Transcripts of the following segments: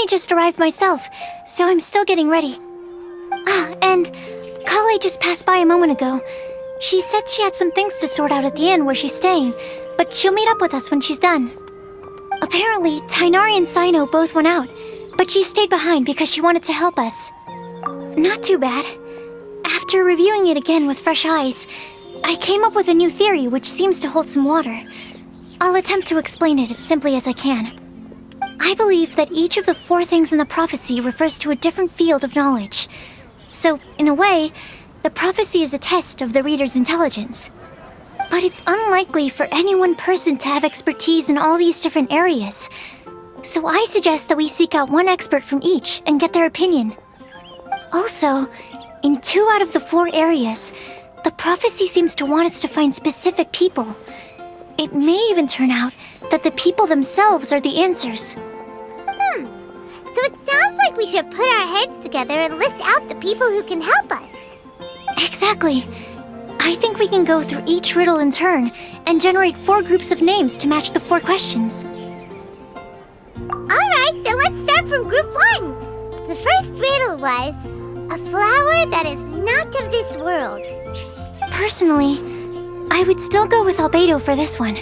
only just arrived myself, so I'm still getting ready. And Kale just passed by a moment ago. She said she had some things to sort out at the inn where she's staying, but she'll meet up with us when she's done. Apparently, Tainari and Saino both went out, but she stayed behind because she wanted to help us. Not too bad. After reviewing it again with fresh eyes, I came up with a new theory which seems to hold some water. I'll attempt to explain it as simply as I can. I believe that each of the 4 things in the prophecy refers to a different field of knowledge. So, in a way, the prophecy is a test of the reader's intelligence. But it's unlikely for any one person to have expertise in all these different areas. So I suggest that we seek out one expert from each and get their opinion. Also, in 2 out of the 4 areas, the prophecy seems to want us to find specific people. It may even turn out that the people themselves are the answers. So it sounds like we should put our heads together and list out the people who can help us. Exactly. I think we can go through each riddle in turn and generate 4 groups of names to match the 4 questions. Alright, then let's start from group 1. The first riddle was, a flower that is not of this world. Personally, I would still go with Albedo for this one.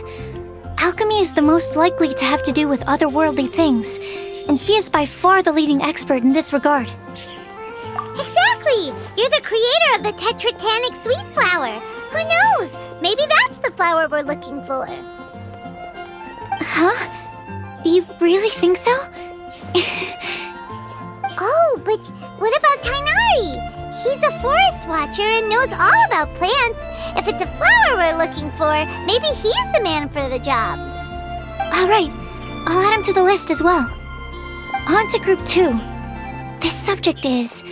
Alchemy is the most likely to have to do with otherworldly things, and he is by far the leading expert in this regard. Exactly! You're the creator of the tetratanic sweet flower. Who knows? Maybe that's the flower we're looking for. Huh? You really think so? Oh, but what about Tainari? He's a forest watcher and knows all about plants. If it's a flower we're looking for, maybe he's the man for the job. Alright, I'll add him to the list as well. On to group 2. This subject is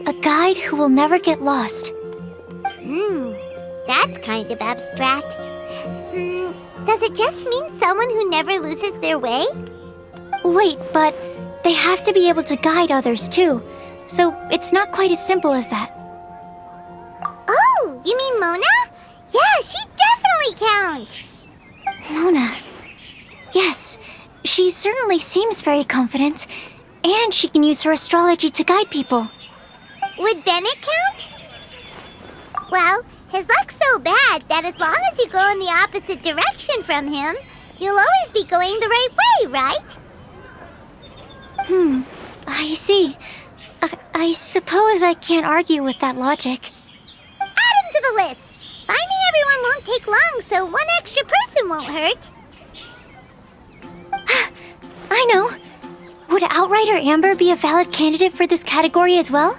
a guide who will never get lost. That's kind of abstract. Does it just mean someone who never loses their way? Wait, but they have to be able to guide others too, so it's not quite as simple as that. Oh, you mean Mona? Yeah, she definitely counts. Mona. Yes, she certainly seems very confident, and she can use her astrology to guide people. Would Bennett count? Well, his luck's so bad that as long as you go in the opposite direction from him, you'll always be going the right way, right? I see. I suppose I can't argue with that logic. Add him to the list. Finding everyone won't take long, so one extra person won't hurt. I know. Would Outrider Amber be a valid candidate for this category as well?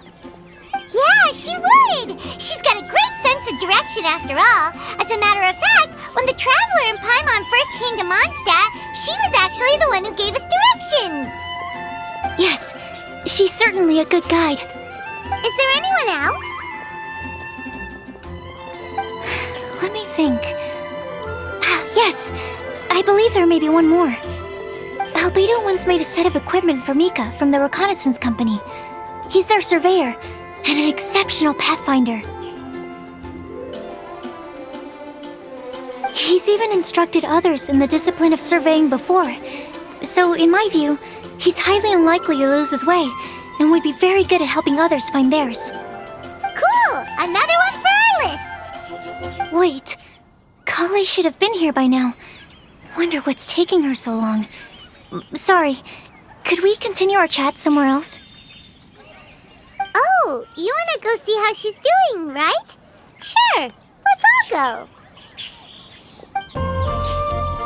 Yeah, she would! She's got a great sense of direction after all. As a matter of fact, when the Traveler and Paimon first came to Mondstadt, she was actually the one who gave us directions. Yes, she's certainly a good guide. Is there anyone else? Let me think. Yes, I believe there may be one more. Albedo once made a set of equipment for Mika from the reconnaissance company. He's their surveyor and an exceptional pathfinder. He's even instructed others in the discipline of surveying before. So, in my view, he's highly unlikely to lose his way and would be very good at helping others find theirs. Cool! Another one for our list! Wait, Kale should have been here by now. Wonder what's taking her so long. Sorry, could we continue our chat somewhere else? Oh, you want to go see how she's doing, right? Sure, let's all go.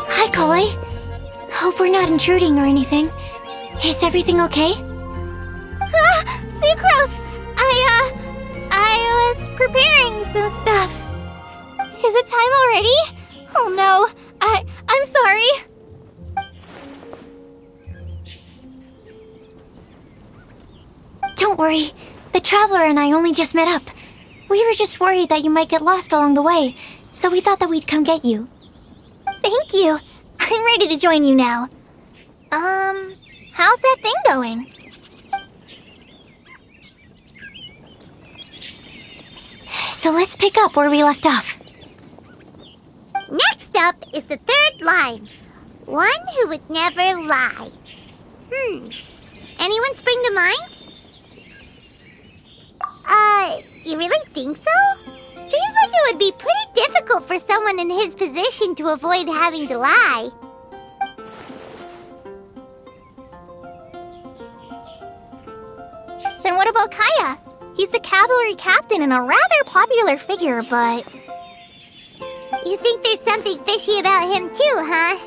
Hi, Kale. Hope we're not intruding or anything. Is everything okay? Sucrose! I was preparing some stuff. Is it time already? Oh no, I'm sorry. Don't worry. The Traveler and I only just met up. We were just worried that you might get lost along the way, so we thought that we'd come get you. Thank you. I'm ready to join you now. How's that thing going? So let's pick up where we left off. Next up is the third line. One who would never lie. Anyone spring to mind? You really think so? Seems like it would be pretty difficult for someone in his position to avoid having to lie. Then what about Kaya? He's the cavalry captain and a rather popular figure, but... You think there's something fishy about him too, huh?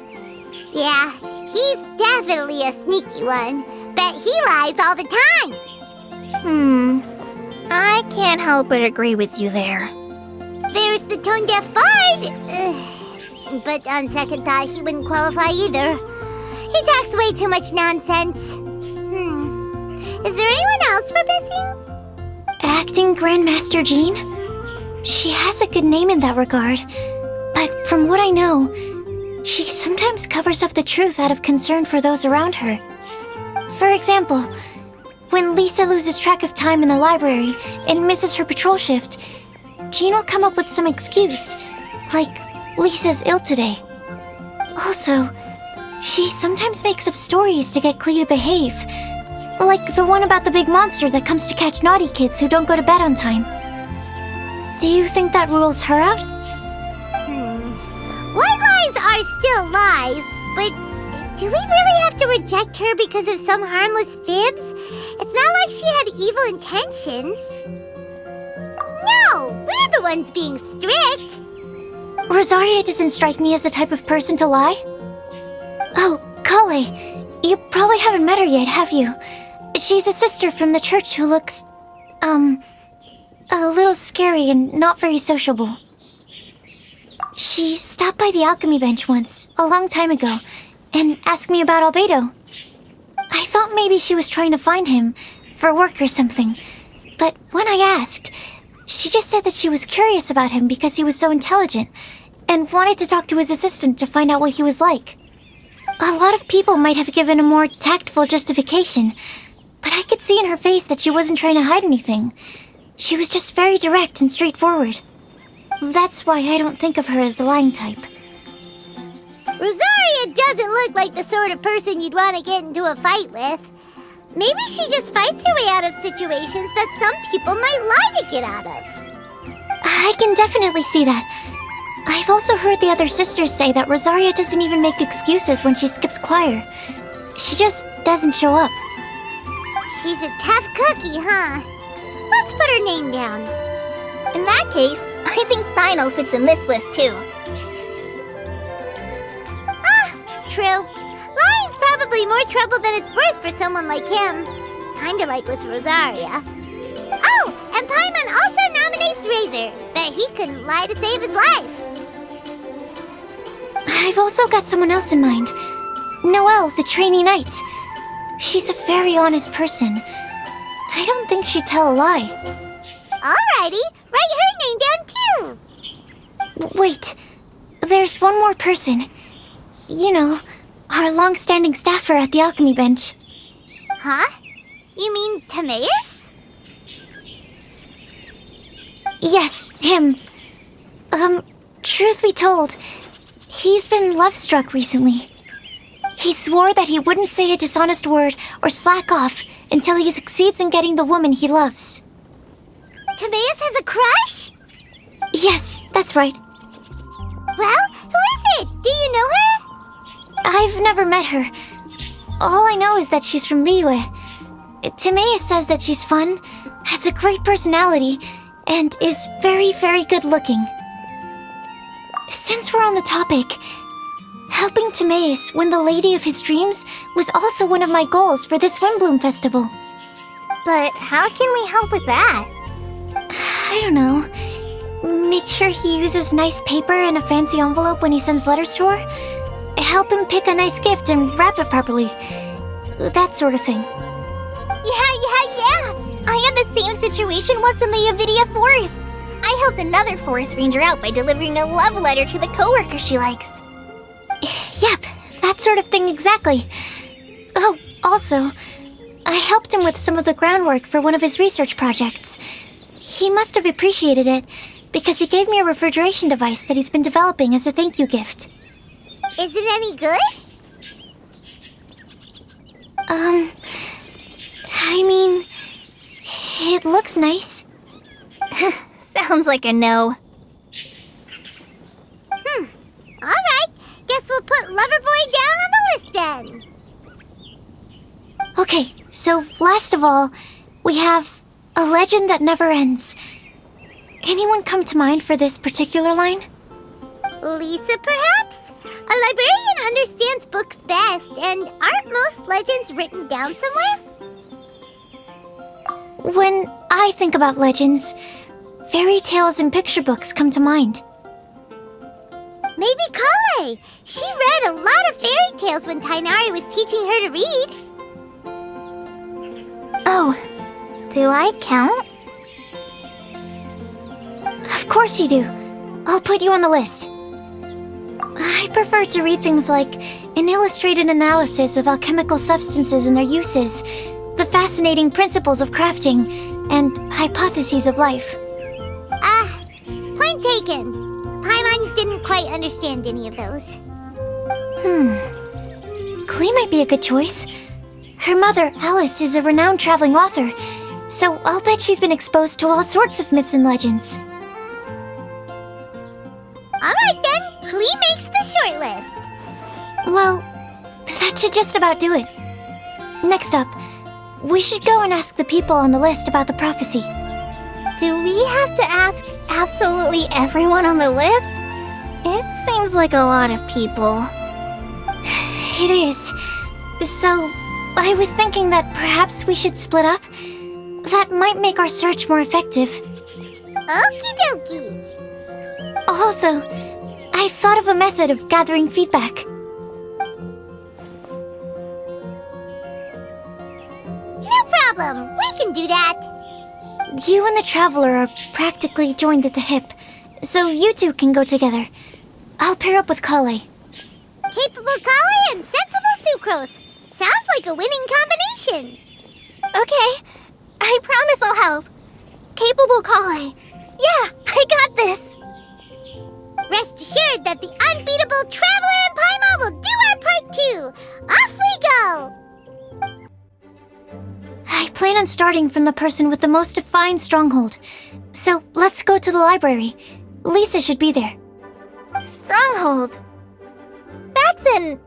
Yeah, he's definitely a sneaky one. Bet he lies all the time. I can't help but agree with you there. There's the tone-deaf bard. But on second thought, he wouldn't qualify either. He talks way too much nonsense. Is there anyone else we're missing? Acting Grandmaster Jean? She has a good name in that regard. But from what I know, she sometimes covers up the truth out of concern for those around her. For example, when Lisa loses track of time in the library and misses her patrol shift, Jean will come up with some excuse, like Lisa's ill today. Also, she sometimes makes up stories to get Klee to behave, like the one about the big monster that comes to catch naughty kids who don't go to bed on time. Do you think that rules her out? White lies are still lies, but do we really have to reject her because of some harmless fibs? It's not like she had evil intentions. No, we're the ones being strict. Rosaria doesn't strike me as the type of person to lie. Oh, Kale, you probably haven't met her yet, have you? She's a sister from the church who looks, a little scary and not very sociable. She stopped by the alchemy bench once, a long time ago, and asked me about Albedo. I thought maybe she was trying to find him, for work or something. But when I asked, she just said that she was curious about him because he was so intelligent, and wanted to talk to his assistant to find out what he was like. A lot of people might have given a more tactful justification, but I could see in her face that she wasn't trying to hide anything. She was just very direct and straightforward. That's why I don't think of her as the lying type. Rosaria doesn't look like the sort of person you'd want to get into a fight with. Maybe she just fights her way out of situations that some people might lie to get out of. I can definitely see that. I've also heard the other sisters say that Rosaria doesn't even make excuses when she skips choir. She just doesn't show up. She's a tough cookie, huh? Let's put her name down. In that case, I think Sino fits in this list too. True. Lying's probably more trouble than it's worth for someone like him. Kinda like with Rosaria. Oh, and Paimon also nominates Razor. Bet he couldn't lie to save his life. I've also got someone else in mind. Noelle, the trainee knight. She's a very honest person. I don't think she'd tell a lie. Alrighty, write her name down too. Wait, there's one more person. You know, our long-standing staffer at the alchemy bench. Huh? You mean Timaeus? Yes, him. Truth be told, he's been love-struck recently. He swore that he wouldn't say a dishonest word or slack off until he succeeds in getting the woman he loves. Timaeus has a crush? Yes, that's right. Well, who is it? Do you know her? I've never met her. All I know is that she's from Liyue. Timaeus says that she's fun, has a great personality, and is very, very good looking. Since we're on the topic, helping Timaeus win the lady of his dreams was also one of my goals for this Windblume festival. But how can we help with that? I don't know. Make sure he uses nice paper and a fancy envelope when he sends letters to her. Help him pick a nice gift and wrap it properly. That sort of thing. Yeah. I had the same situation once in the Avidia Forest. I helped another forest ranger out by delivering a love letter to the coworker she likes. Yep, that sort of thing exactly. Oh, also, I helped him with some of the groundwork for one of his research projects. He must have appreciated it, because he gave me a refrigeration device that he's been developing as a thank you gift. Is it any good? I mean, it looks nice. Sounds like a no. Alright, guess we'll put Loverboy down on the list then. Okay, so last of all, we have a legend that never ends. Anyone come to mind for this particular line? Lisa, perhaps? A librarian understands books best, and aren't most legends written down somewhere? When I think about legends, fairy tales and picture books come to mind. Maybe Kale. She read a lot of fairy tales when Tainari was teaching her to read. Oh, do I count? Of course you do. I'll put you on the list. I prefer to read things like an illustrated analysis of alchemical substances and their uses, the fascinating principles of crafting, and hypotheses of life. Point taken. Paimon didn't quite understand any of those. Klee might be a good choice. Her mother, Alice, is a renowned traveling author, so I'll bet she's been exposed to all sorts of myths and legends. Alright then, Klee makes the short list. Well, that should just about do it. Next up, we should go and ask the people on the list about the prophecy. Do we have to ask absolutely everyone on the list? It seems like a lot of people. It is. So, I was thinking that perhaps we should split up. That might make our search more effective. Okie dokie. Also, I've thought of a method of gathering feedback. No problem, we can do that. You and the Traveler are practically joined at the hip, so you two can go together. I'll pair up with Kale. Capable Kale and sensible Sucrose. Sounds like a winning combination. Okay, I promise I'll help. Capable Kale. Yeah, I got this. Rest assured that the unbeatable Traveler and Paimon will do our part too. Off we go! I plan on starting from the person with the most defined stronghold. So let's go to the library. Lisa should be there. Stronghold. That's an,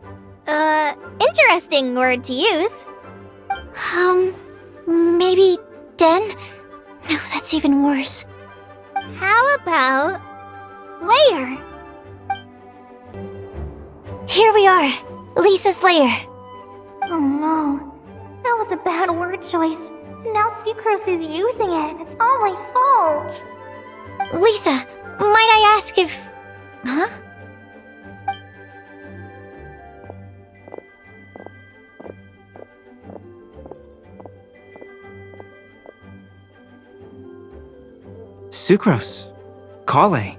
interesting word to use. Maybe den? No, that's even worse. How about lair? Here we are, Lisa's lair. Oh no, that was a bad word choice. Now Sucrose is using it. It's all my fault. Lisa, might I ask if... Huh? Sucrose. Kale.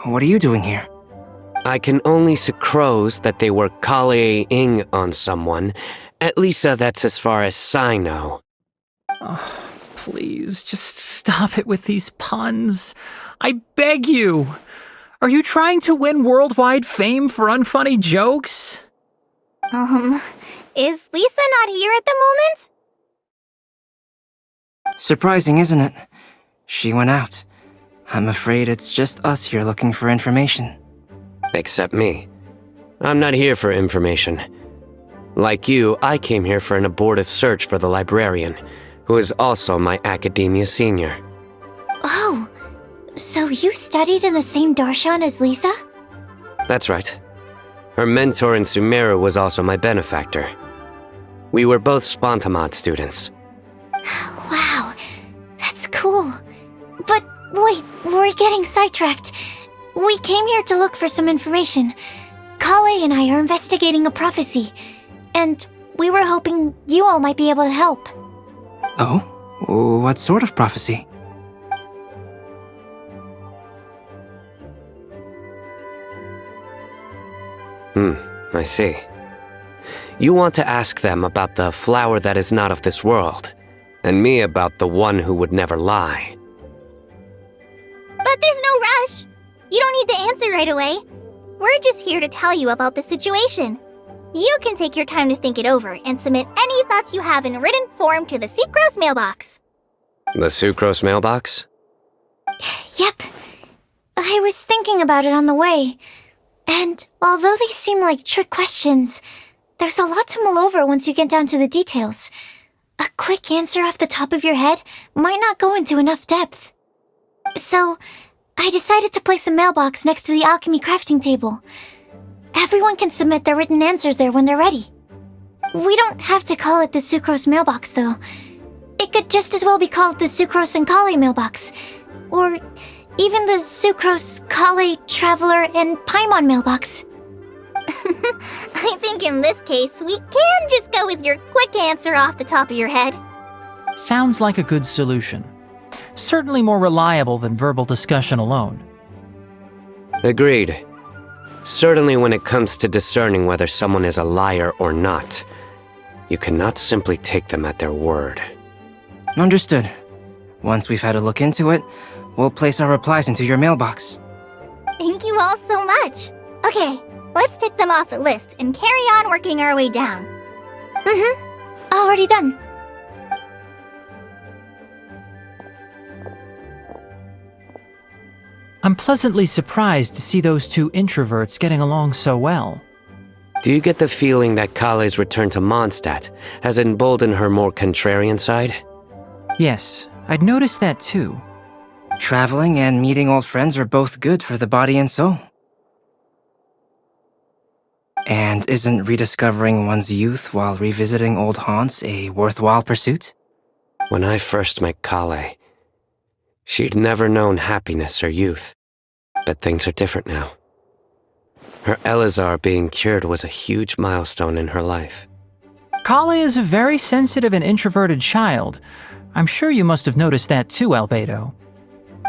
What are you doing here? I can only sucrose that they were Kale-ing on someone. At least that's as far as I know. Oh, please, just stop it with these puns. I beg you. Are you trying to win worldwide fame for unfunny jokes? Is Lisa not here at the moment? Surprising, isn't it? She went out. I'm afraid it's just us here looking for information. Except me. I'm not here for information. Like you, I came here for an abortive search for the librarian, who is also my academia senior. Oh, so you studied in the same darshan as Lisa? That's right. Her mentor in Sumeru was also my benefactor. We were both Spontamod students. Wow, that's cool. But wait, we're getting sidetracked. We came here to look for some information. Kale and I are investigating a prophecy, and we were hoping you all might be able to help. Oh? What sort of prophecy? I see. You want to ask them about the flower that is not of this world, and me about the one who would never lie. But there's no rush. You don't need to answer right away. We're just here to tell you about the situation. You can take your time to think it over and submit any thoughts you have in written form to the Sucrose mailbox. The Sucrose mailbox? Yep. I was thinking about it on the way. And although they seem like trick questions, there's a lot to mull over once you get down to the details. A quick answer off the top of your head might not go into enough depth. So, I decided to place a mailbox next to the alchemy crafting table. Everyone can submit their written answers there when they're ready. We don't have to call it the Sucrose mailbox, though. It could just as well be called the Sucrose and Kale mailbox. Or even the Sucrose, Kale, Traveler, and Paimon mailbox. I think in this case, we can just go with your quick answer off the top of your head. Sounds like a good solution. Certainly more reliable than verbal discussion alone. Agreed. Certainly when it comes to discerning whether someone is a liar or not, you cannot simply take them at their word. Understood. Once we've had a look into it, we'll place our replies into your mailbox. Thank you all so much. Okay, let's tick them off the list and carry on working our way down. Already done. I'm pleasantly surprised to see those two introverts getting along so well. Do you get the feeling that Kale's return to Mondstadt has emboldened her more contrarian side? Yes, I'd noticed that too. Traveling and meeting old friends are both good for the body and soul. And isn't rediscovering one's youth while revisiting old haunts a worthwhile pursuit? When I first met Kale, she'd never known happiness or youth. But things are different now. Her Elazar being cured was a huge milestone in her life. Kale is a very sensitive and introverted child. I'm sure you must have noticed that too, Albedo.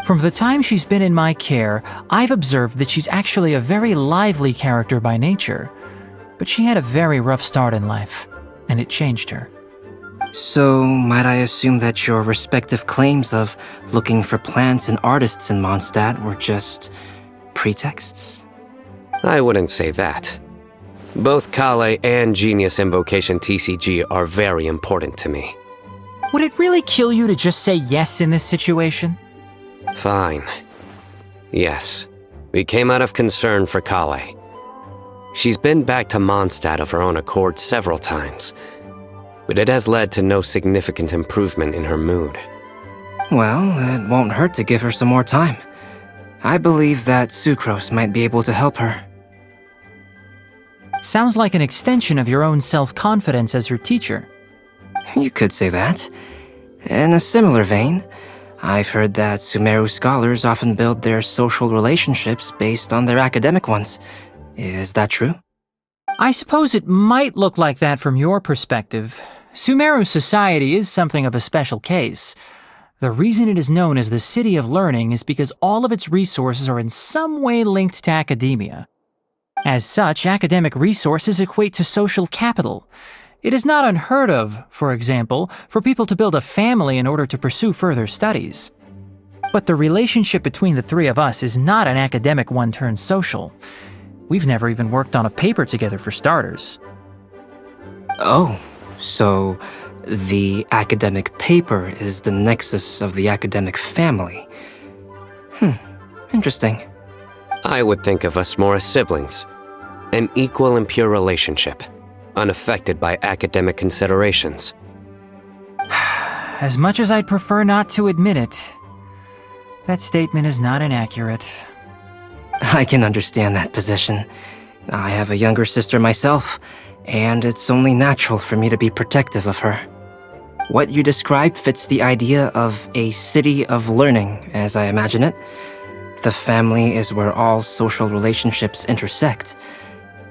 From the time she's been in my care, I've observed that she's actually a very lively character by nature. But she had a very rough start in life, and it changed her. So, might I assume that your respective claims of looking for plants and artists in Mondstadt were just pretexts? I wouldn't say that. Both Kale and Genius Invocation TCG are very important to me. Would it really kill you to just say yes in this situation? Fine. Yes, we came out of concern for Kale. She's been back to Mondstadt of her own accord several times, but it has led to no significant improvement in her mood. Well, it won't hurt to give her some more time. I believe that Sucrose might be able to help her. Sounds like an extension of your own self-confidence as her teacher. You could say that. In a similar vein, I've heard that Sumeru scholars often build their social relationships based on their academic ones. Is that true? I suppose it might look like that from your perspective. Sumeru society is something of a special case. The reason it is known as the City of Learning is because all of its resources are in some way linked to academia. As such, academic resources equate to social capital. It is not unheard of, for example, for people to build a family in order to pursue further studies. But the relationship between the three of us is not an academic one turned social. We've never even worked on a paper together for starters. Oh, so the academic paper is the nexus of the academic family. Interesting. I would think of us more as siblings. An equal and pure relationship, unaffected by academic considerations. As much as I'd prefer not to admit it, that statement is not inaccurate. I can understand that position. I have a younger sister myself, and it's only natural for me to be protective of her. What you describe fits the idea of a city of learning, as I imagine it. The family is where all social relationships intersect.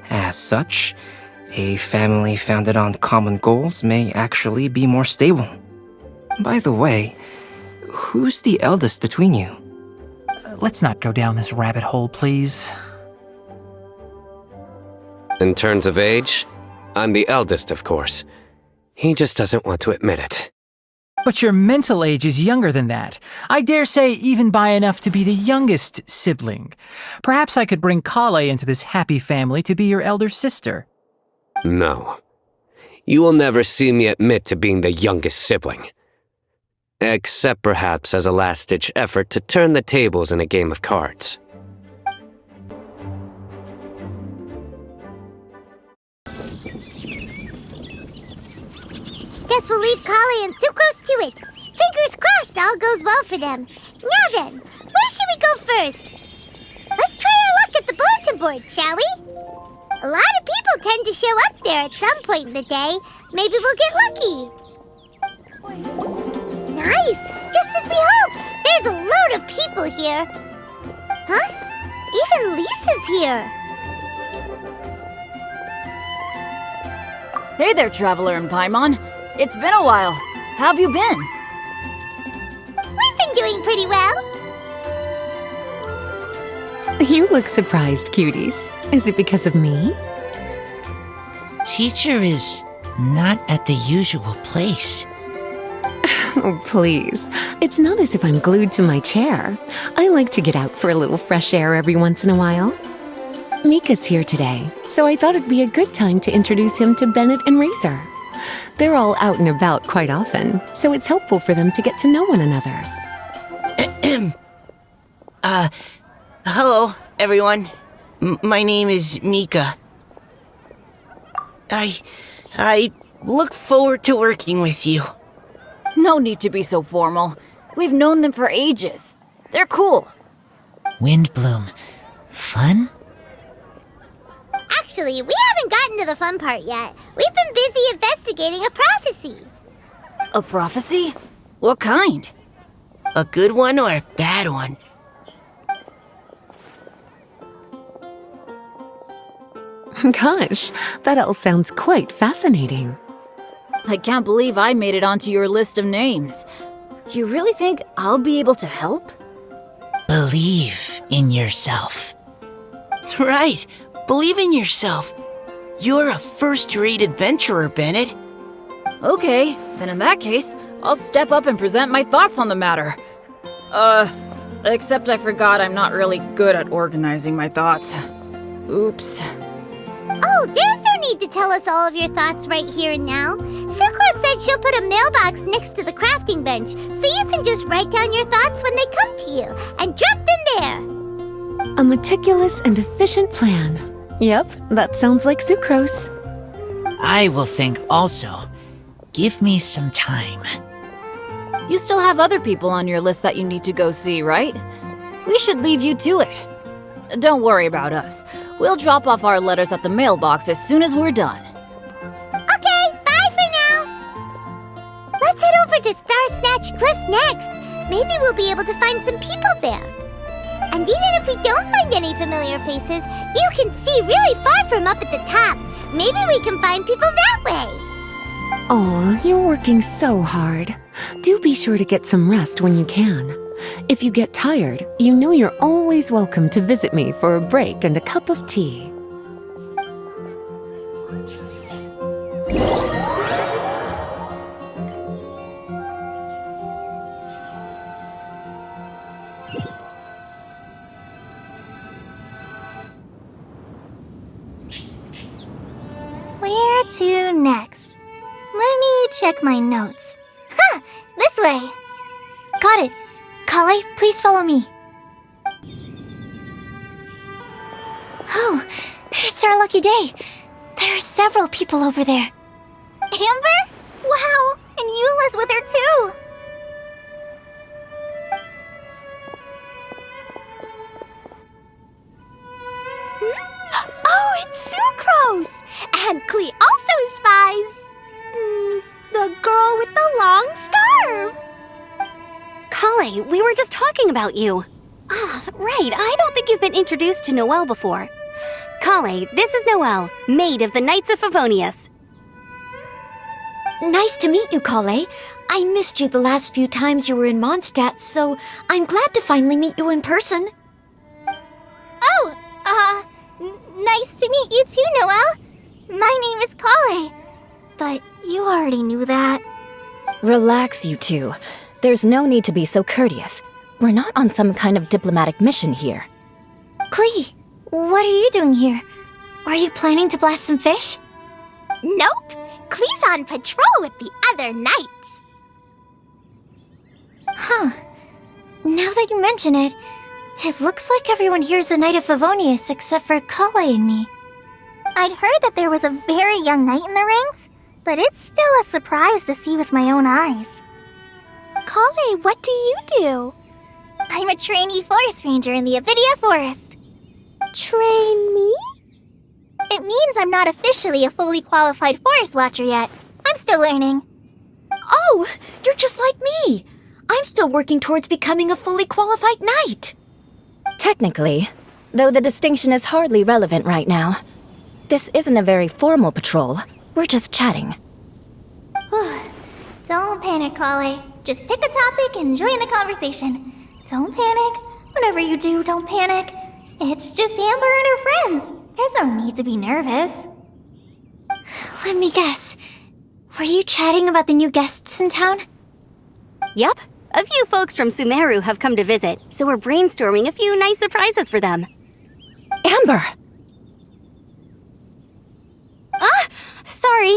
As such, a family founded on common goals may actually be more stable. By the way, who's the eldest between you? Let's not go down this rabbit hole, please. In terms of age, I'm the eldest, of course. He just doesn't want to admit it. But your mental age is younger than that. I dare say even by enough to be the youngest sibling. Perhaps I could bring Kale into this happy family to be your elder sister. No. You will never see me admit to being the youngest sibling. Except perhaps as a last-ditch effort to turn the tables in a game of cards. Guess we'll leave Kale and Sucrose to it. Fingers crossed all goes well for them. Now then, where should we go first? Let's try our luck at the bulletin board, shall we? A lot of people tend to show up there at some point in the day. Maybe we'll get lucky. Nice! Just as we hoped! There's a load of people here. Huh? Even Lisa's here. Hey there, Traveler in Paimon. It's been a while. How have you been? We've been doing pretty well. You look surprised, cuties. Is it because of me? Teacher is not at the usual place. Oh, please. It's not as if I'm glued to my chair. I like to get out for a little fresh air every once in a while. Mika's here today, so I thought it'd be a good time to introduce him to Bennett and Razor. They're all out and about quite often, so it's helpful for them to get to know one another. Hello, everyone. My name is Mika. I look forward to working with you. No need to be so formal. We've known them for ages. They're cool. Windblume. Fun? Actually, we haven't gotten to the fun part yet. We've been busy investigating a prophecy. A prophecy? What kind? A good one or a bad one? Gosh, that all sounds quite fascinating. I can't believe I made it onto your list of names. You really think I'll be able to help? Believe in yourself. Right. Believe in yourself. You're a first-rate adventurer, Bennett. Okay, then in that case, I'll step up and present my thoughts on the matter. Except I forgot I'm not really good at organizing my thoughts. Oops. Oh, there's no need to tell us all of your thoughts right here and now. Sucrose said she'll put a mailbox next to the crafting bench, so you can just write down your thoughts when they come to you, and drop them there. A meticulous and efficient plan. Yep, that sounds like Sucrose. I will think also. Give me some time. You still have other people on your list that you need to go see, right? We should leave you to it. Don't worry about us. We'll drop off our letters at the mailbox as soon as we're done. Okay, bye for now. Let's head over to Star Snatch Cliff next. Maybe we'll be able to find some people there. And even if we don't find any familiar faces, you can see really far from up at the top. Maybe we can find people that way. Aw, you're working so hard. Do be sure to get some rest when you can. If you get tired, you know you're always welcome to visit me for a break and a cup of tea. Where to next? Let me check my notes. Huh, this way. Got it. Kale, please follow me. Oh, it's our lucky day. There are several people over there. Amber? Wow, and Eula's with her too. Oh, it's Sucrose! And Klee also spies the girl with the long scarf. Kale, we were just talking about you. Ah, right. I don't think you've been introduced to Noelle before. Kale, this is Noelle, maid of the Knights of Favonius. Nice to meet you, Kale. I missed you the last few times you were in Mondstadt, so I'm glad to finally meet you in person. Oh, nice to meet you too, Noelle. My name is Kale. But you already knew that. Relax, you two. There's no need to be so courteous. We're not on some kind of diplomatic mission here. Klee, what are you doing here? Are you planning to blast some fish? Nope. Klee's on patrol with the other knights. Huh. Now that you mention it, it looks like everyone here is a Knight of Favonius except for Kale and me. I'd heard that there was a very young knight in the ranks, but it's still a surprise to see with my own eyes. Kale, what do you do? I'm a trainee forest ranger in the Avidia Forest. Trainee? It means I'm not officially a fully qualified forest watcher yet. I'm still learning. Oh, you're just like me. I'm still working towards becoming a fully qualified knight. Technically, though the distinction is hardly relevant right now. This isn't a very formal patrol. We're just chatting. Don't panic, Kale. Just pick a topic and join the conversation. Don't panic. Whatever you do, don't panic. It's just Amber and her friends. There's no need to be nervous. Let me guess. Were you chatting about the new guests in town? Yup. A few folks from Sumeru have come to visit, so we're brainstorming a few nice surprises for them. Amber! Sorry,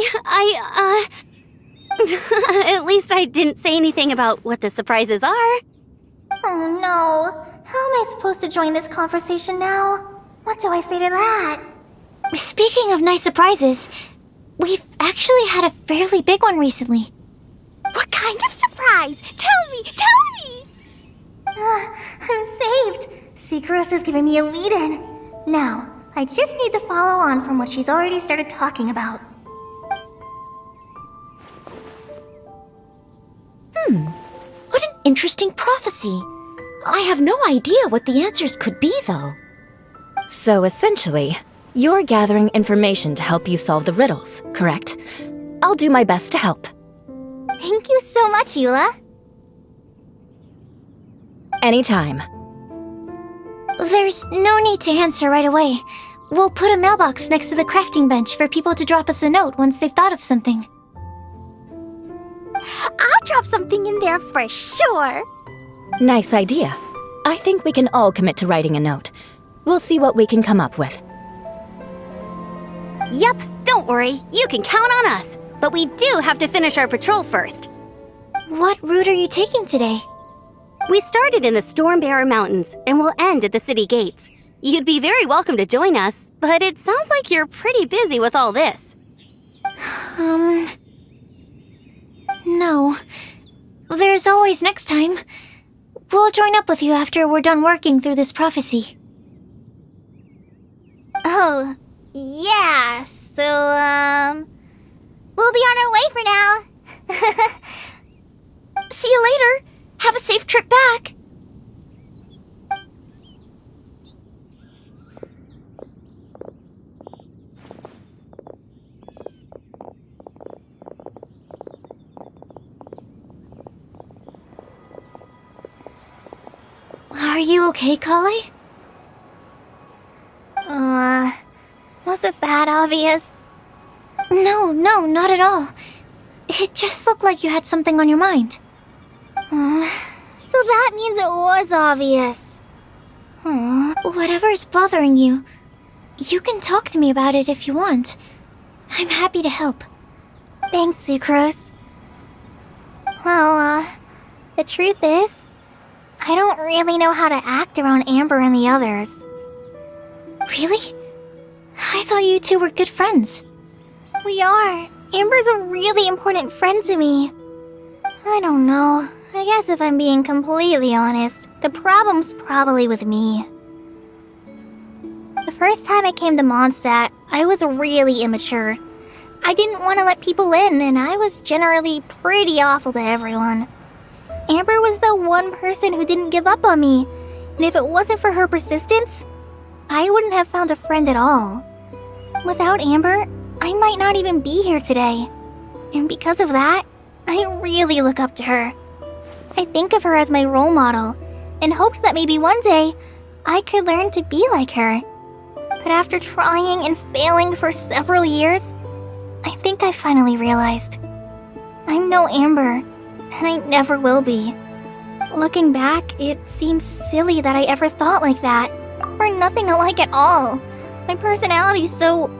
At least I didn't say anything about what the surprises are. Oh no. How am I supposed to join this conversation now? What do I say to that? Speaking of nice surprises, we've actually had a fairly big one recently. What kind of surprise? Tell me! I'm saved. Secros is giving me a lead-in. Now, I just need to follow on from what she's already started talking about. What an interesting prophecy. I have no idea what the answers could be, though. So essentially, you're gathering information to help you solve the riddles, correct? I'll do my best to help. Thank you so much, Eula. Anytime. There's no need to answer right away. We'll put a mailbox next to the crafting bench for people to drop us a note once they've thought of something. I'll drop something in there for sure. Nice idea. I think we can all commit to writing a note. We'll see what we can come up with. Yup, don't worry, you can count on us. But we do have to finish our patrol first. What route are you taking today? We started in the Stormbearer Mountains and will end at the city gates. You'd be very welcome to join us, but it sounds like you're pretty busy with all this. No. There's always next time. We'll join up with you after we're done working through this prophecy. Oh, yeah, so, we'll be on our way for now. See you later. Have a safe trip back. Are you okay, Kale? Was it that obvious? No, not at all. It just looked like you had something on your mind. So that means it was obvious. Whatever's bothering you, you can talk to me about it if you want. I'm happy to help. Thanks, Sucrose. Well, the truth is, I don't really know how to act around Amber and the others. Really? I thought you two were good friends. We are. Amber's a really important friend to me. I don't know. I guess if I'm being completely honest, the problem's probably with me. The first time I came to Mondstadt, I was really immature. I didn't want to let people in, and I was generally pretty awful to everyone. Amber was the one person who didn't give up on me, and if it wasn't for her persistence, I wouldn't have found a friend at all. Without Amber, I might not even be here today. And because of that, I really look up to her. I think of her as my role model, and hoped that maybe one day, I could learn to be like her. But after trying and failing for several years, I think I finally realized. I'm no Amber, and I never will be. Looking back, it seems silly that I ever thought like that. We're nothing alike at all. My personality's so...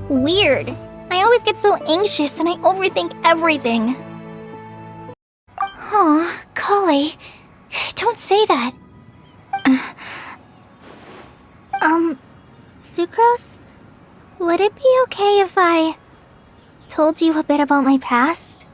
weird. I always get so anxious and I overthink everything. Aw, Kale, don't say that. Sucrose? Would it be okay if I told you a bit about my past?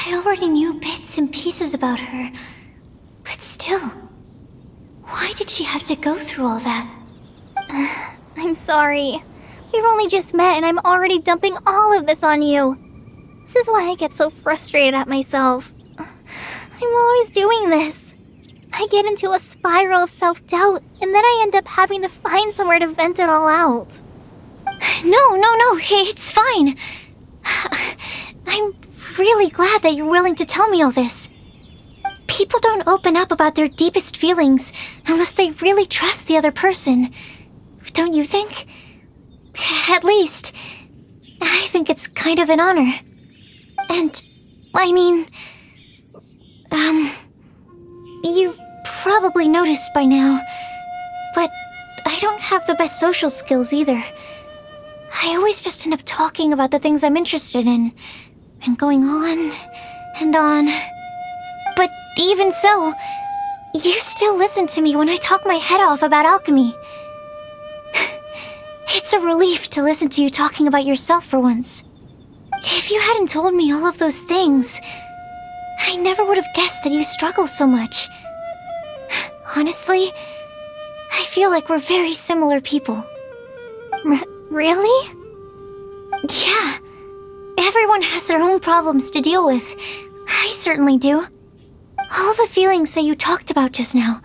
I already knew bits and pieces about her, but still, why did she have to go through all that? I'm sorry. We've only just met and I'm already dumping all of this on you. This is why I get so frustrated at myself. I'm always doing this. I get into a spiral of self-doubt and then I end up having to find somewhere to vent it all out. No, it's fine. I'm really glad that you're willing to tell me all this. People don't open up about their deepest feelings unless they really trust the other person. Don't you think? At least, I think it's kind of an honor. And, I mean, you've probably noticed by now, but I don't have the best social skills either. I always just end up talking about the things I'm interested in, and going on and on. But even so, you still listen to me when I talk my head off about alchemy. It's a relief to listen to you talking about yourself for once. If you hadn't told me all of those things, I never would have guessed that you struggle so much. Honestly, I feel like we're very similar people. Really? Yeah. Everyone has their own problems to deal with. I certainly do. All the feelings that you talked about just now,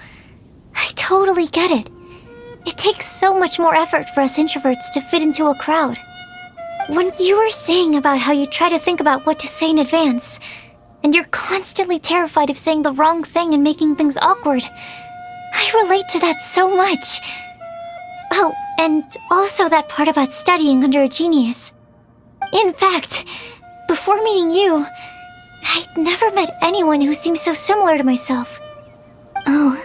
I totally get it. It takes so much more effort for us introverts to fit into a crowd. When you were saying about how you try to think about what to say in advance, and you're constantly terrified of saying the wrong thing and making things awkward, I relate to that so much. Oh, and also that part about studying under a genius. In fact, before meeting you, I'd never met anyone who seemed so similar to myself. Oh.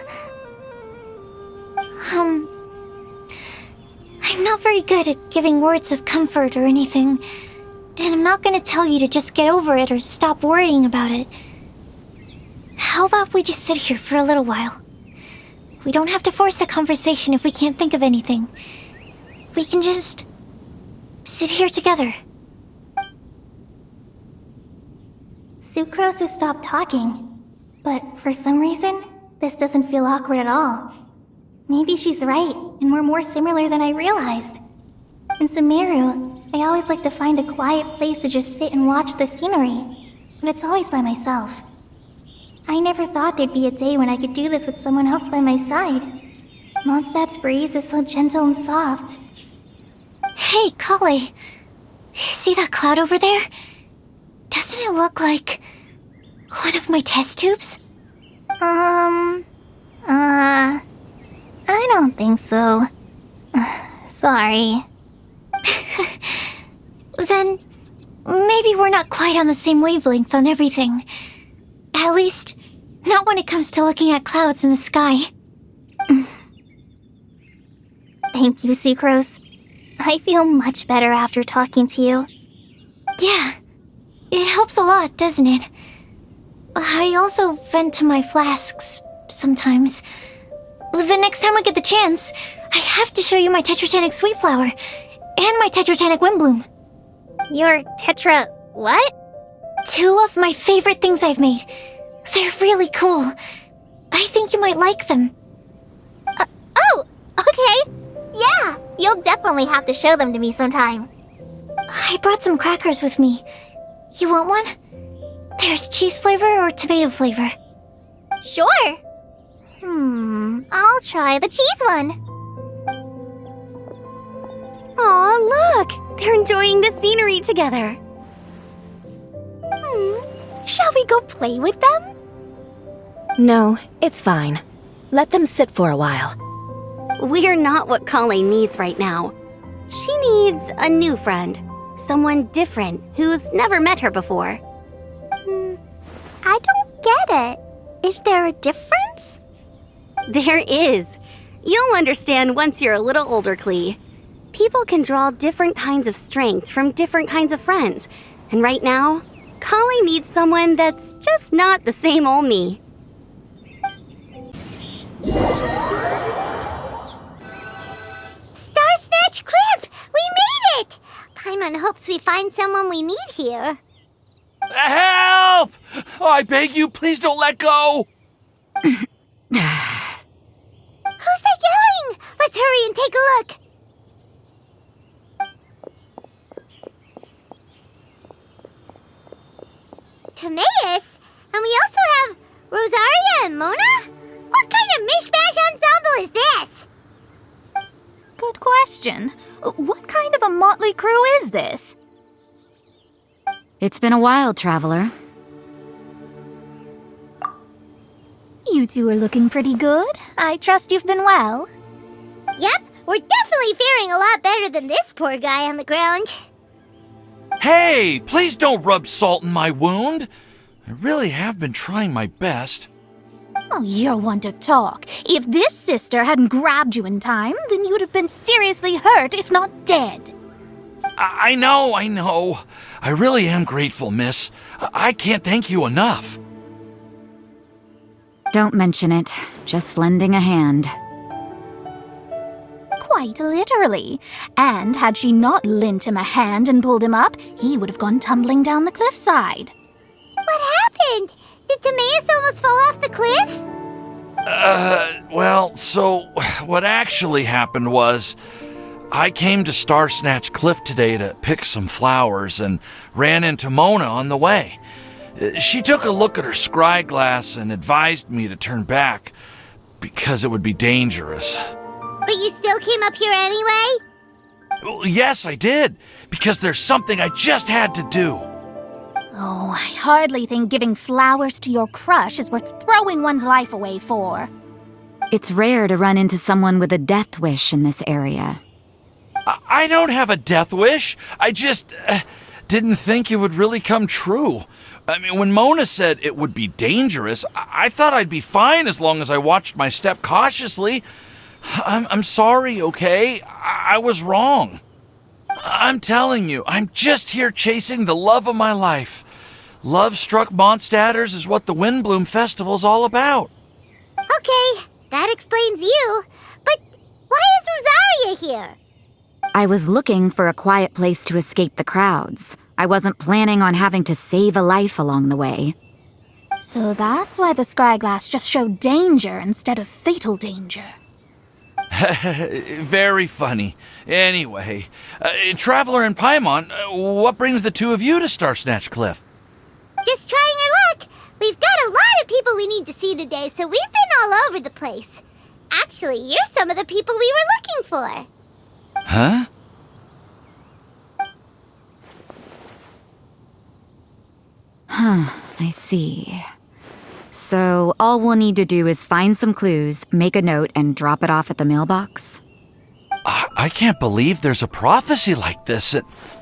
I'm not very good at giving words of comfort or anything, and I'm not gonna tell you to just get over it or stop worrying about it. How about we just sit here for a little while? We don't have to force a conversation if we can't think of anything. We can just sit here together. Sucrose has stopped talking, but for some reason, this doesn't feel awkward at all. Maybe she's right, and we're more similar than I realized. In Sumeru, I always like to find a quiet place to just sit and watch the scenery, but it's always by myself. I never thought there'd be a day when I could do this with someone else by my side. Mondstadt's breeze is so gentle and soft. Hey, Kale. See that cloud over there? Doesn't it look like one of my test tubes? I don't think so. Sorry. Then maybe we're not quite on the same wavelength on everything. At least, not when it comes to looking at clouds in the sky. Thank you, Sucrose. I feel much better after talking to you. Yeah, it helps a lot, doesn't it? I also vent to my flasks sometimes. The next time I get the chance, I have to show you my Tetratanic Sweet Flower and my Tetratanic Windblume. Your Tetra... what? 2 of my favorite things I've made. They're really cool. I think you might like them. Oh, okay. Yeah, you'll definitely have to show them to me sometime. I brought some crackers with me. You want one? There's cheese flavor or tomato flavor. Sure. I'll try the cheese one. Aw, look! They're enjoying the scenery together. Shall we go play with them? No, it's fine. Let them sit for a while. We're not what Kale needs right now. She needs a new friend. Someone different who's never met her before. I don't get it. Is there a difference? There is. You'll understand once you're a little older, Klee. People can draw different kinds of strength from different kinds of friends. And right now, Kali needs someone that's just not the same old me. Star Snatch Cliff! We made it! Paimon hopes we find someone we need here. Help! Oh, I beg you, please don't let go! Who's that yelling? Let's hurry and take a look. Timaeus? And we also have Rosaria and Mona? What kind of mishmash ensemble is this? Good question. What kind of a motley crew is this? It's been a while, Traveler. You two are looking pretty good. I trust you've been well. Yep, we're definitely faring a lot better than this poor guy on the ground. Hey, please don't rub salt in my wound. I really have been trying my best. Oh, you're one to talk. If this sister hadn't grabbed you in time, then you'd have been seriously hurt, if not dead. I know. I really am grateful, miss. I can't thank you enough. Don't mention it. Just lending a hand. Quite literally. And had she not lent him a hand and pulled him up, he would have gone tumbling down the cliffside. What happened? Did Timaeus almost fall off the cliff? Well, so what actually happened was I came to Star Snatch Cliff today to pick some flowers and ran into Mona on the way. She took a look at her scry glass and advised me to turn back because it would be dangerous. But you still came up here anyway? Well, yes, I did, because there's something I just had to do. Oh, I hardly think giving flowers to your crush is worth throwing one's life away for. It's rare to run into someone with a death wish in this area. I don't have a death wish. I just didn't think it would really come true. I mean, when Mona said it would be dangerous, I thought I'd be fine as long as I watched my step cautiously. I'm sorry, okay? I was wrong. I'm telling you, I'm just here chasing the love of my life. Love-struck Mondstadters is what the Windblume Festival's all about. Okay, that explains you. But why is Rosaria here? I was looking for a quiet place to escape the crowds. I wasn't planning on having to save a life along the way. So that's why the scryglass just showed danger instead of fatal danger. Very funny. Anyway, Traveler and Paimon, what brings the two of you to Star Snatch Cliff? Just trying our luck. We've got a lot of people we need to see today, so we've been all over the place. Actually, you're some of the people we were looking for. Huh? I see. So all we'll need to do is find some clues, make a note, and drop it off at the mailbox? I can't believe there's a prophecy like this,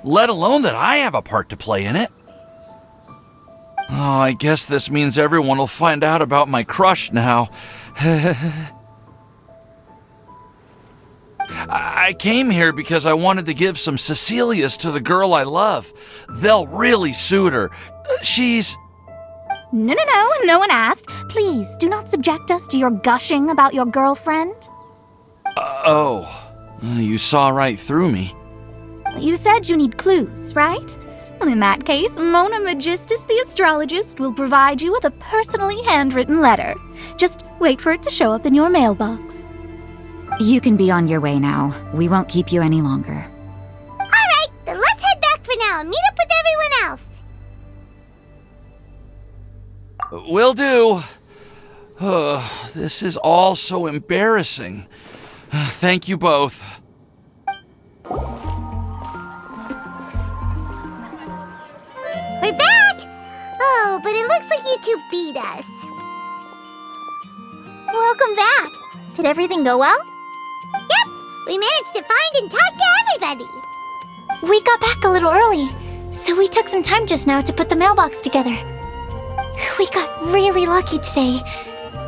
let alone that I have a part to play in it. Oh, I guess this means everyone will find out about my crush now. I came here because I wanted to give some Cecilias to the girl I love. They'll really suit her. She's... No one asked. Please, do not subject us to your gushing about your girlfriend. You saw right through me. You said you need clues, right? Well, in that case, Mona Magistus the astrologist will provide you with a personally handwritten letter. Just wait for it to show up in your mailbox. You can be on your way now. We won't keep you any longer. All right, then let's head back for now and meet up with everyone else. Will do. This is all so embarrassing. Thank you both. We're back! Oh, but it looks like you two beat us. Welcome back. Did everything go well? Yep, we managed to find and talk to everybody. We got back a little early, so we took some time just now to put the mailbox together. We got really lucky today.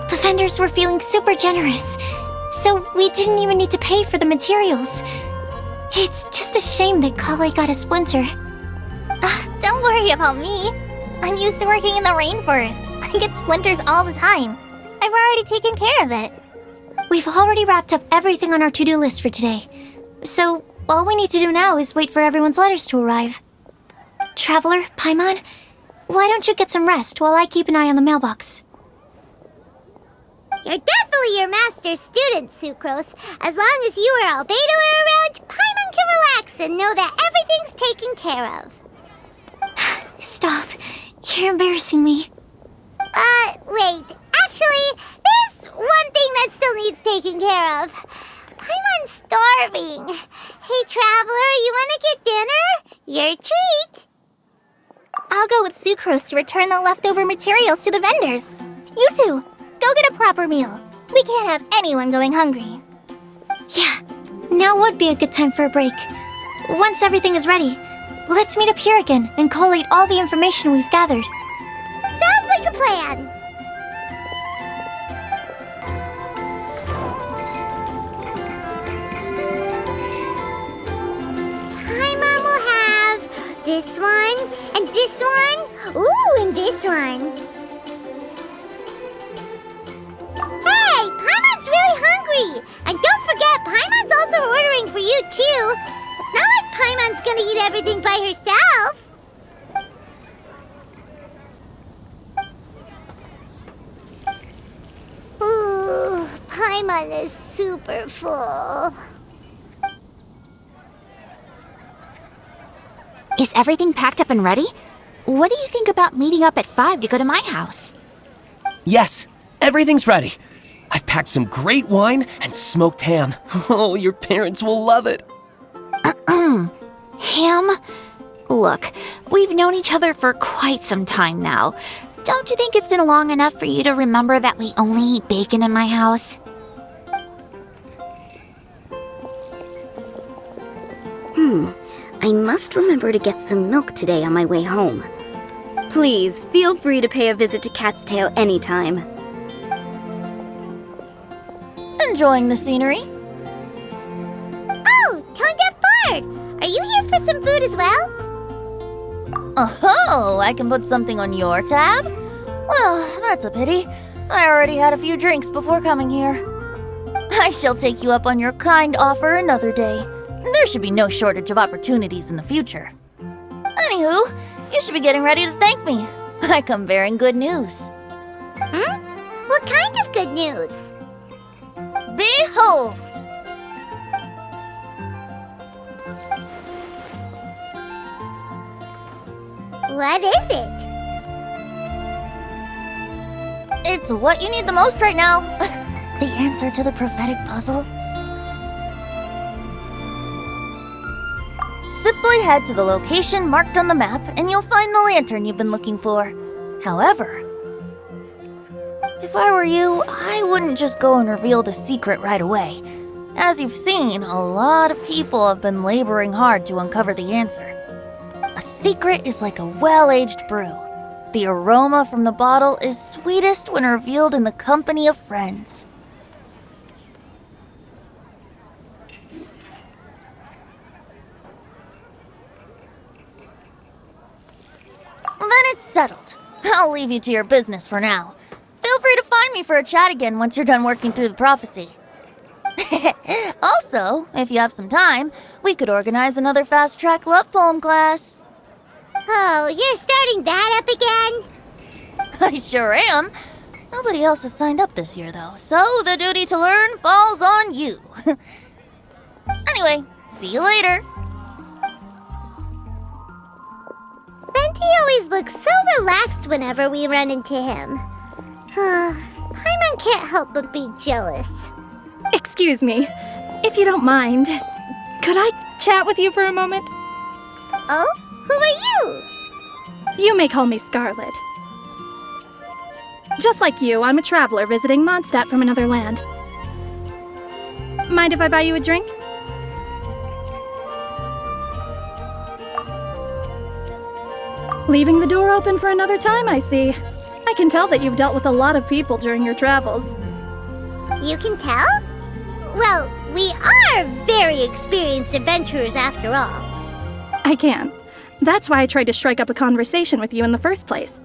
The vendors were feeling super generous, so we didn't even need to pay for the materials. It's just a shame that Kale got a splinter. Don't worry about me. I'm used to working in the rainforest. I get splinters all the time. I've already taken care of it. We've already wrapped up everything on our to-do list for today. So, all we need to do now is wait for everyone's letters to arrive. Traveler, Paimon, why don't you get some rest while I keep an eye on the mailbox? You're definitely your master's student, Sucrose. As long as you or Albedo are around, Paimon can relax and know that everything's taken care of. Stop. You're embarrassing me. Wait. Actually, there's one thing that still needs taking care of. Paimon's starving. Hey, Traveler, you want to get dinner? Your treat. I'll go with Sucrose to return the leftover materials to the vendors. You two, go get a proper meal. We can't have anyone going hungry. Yeah, now would be a good time for a break. Once everything is ready, let's meet up here again and collate all the information we've gathered. Sounds like a plan. Paimon will have this one, and this one, ooh, and this one. Hey, Paimon's really hungry! And don't forget, Paimon's also ordering for you, too. It's not like Paimon's gonna eat everything by herself. Ooh, Paimon is super full. Is everything packed up and ready? What do you think about meeting up at 5 to go to my house? Yes, everything's ready. I've packed some great wine and smoked ham. Oh, your parents will love it. Ham? Look, we've known each other for quite some time now. Don't you think it's been long enough for you to remember that we only eat bacon in my house? I must remember to get some milk today on my way home. Please, feel free to pay a visit to Cat's Tail anytime. Enjoying the scenery? Oh, Tone Deaf Bard! Are you here for some food as well? Oh, I can put something on your tab? Well, that's a pity. I already had a few drinks before coming here. I shall take you up on your kind offer another day. There should be no shortage of opportunities in the future. Anywho, you should be getting ready to thank me. I come bearing good news. What kind of good news? Behold! What is it? It's what you need the most right now. The answer to the prophetic puzzle. Simply head to the location marked on the map and you'll find the lantern you've been looking for. However, if I were you, I wouldn't just go and reveal the secret right away. As you've seen, a lot of people have been laboring hard to uncover the answer. A secret is like a well-aged brew. The aroma from the bottle is sweetest when revealed in the company of friends. Then it's settled. I'll leave you to your business for now. Feel free to find me for a chat again once you're done working through the prophecy. Also, if you have some time, we could organize another fast-track love poem class. Oh, you're starting that up again? I sure am. Nobody else has signed up this year, though, so the duty to learn falls on you. Anyway, see you later. Venti always looks so relaxed whenever we run into him. Paimon can't help but be jealous. Excuse me, if you don't mind, could I chat with you for a moment? Oh? Who are you? You may call me Scarlet. Just like you, I'm a traveler visiting Mondstadt from another land. Mind if I buy you a drink? Leaving the door open for another time, I see. I can tell that you've dealt with a lot of people during your travels. You can tell? Well, we are very experienced adventurers after all. I can. That's why I tried to strike up a conversation with you in the first place.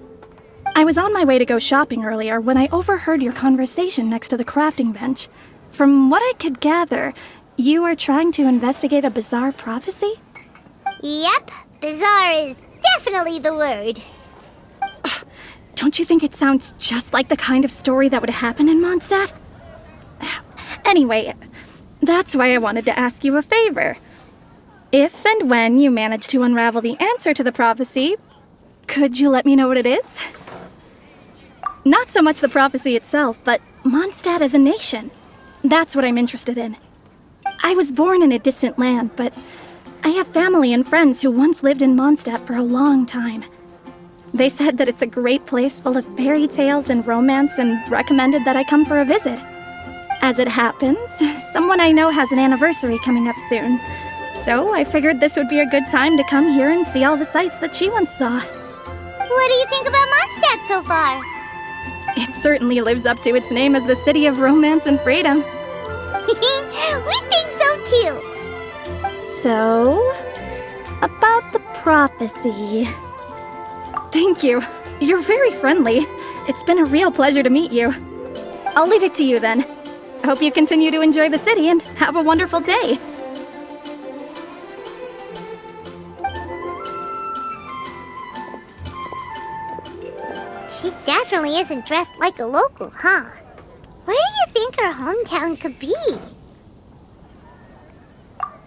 I was on my way to go shopping earlier when I overheard your conversation next to the crafting bench. From what I could gather, you are trying to investigate a bizarre prophecy? Yep, bizarre is definitely the word. Don't you think it sounds just like the kind of story that would happen in Mondstadt? Anyway, that's why I wanted to ask you a favor. If and when you manage to unravel the answer to the prophecy, could you let me know what it is? Not so much the prophecy itself, but Mondstadt as a nation. That's what I'm interested in. I was born in a distant land, but I have family and friends who once lived in Mondstadt for a long time. They said that it's a great place full of fairy tales and romance and recommended that I come for a visit. As it happens, someone I know has an anniversary coming up soon. So I figured this would be a good time to come here and see all the sights that she once saw. What do you think about Mondstadt so far? It certainly lives up to its name as the city of romance and freedom. We think so too. So, about the prophecy. Thank you. You're very friendly. It's been a real pleasure to meet you. I'll leave it to you then. I hope you continue to enjoy the city and have a wonderful day. She definitely isn't dressed like a local, huh? Where do you think her hometown could be?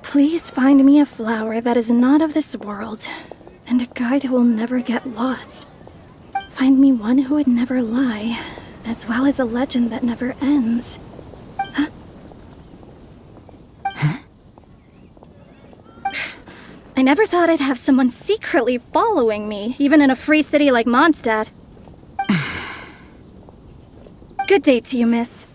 Please find me a flower that is not of this world, and a guide who will never get lost. Find me one who would never lie, as well as a legend that never ends. Huh? I never thought I'd have someone secretly following me, even in a free city like Mondstadt. Good day to you, miss.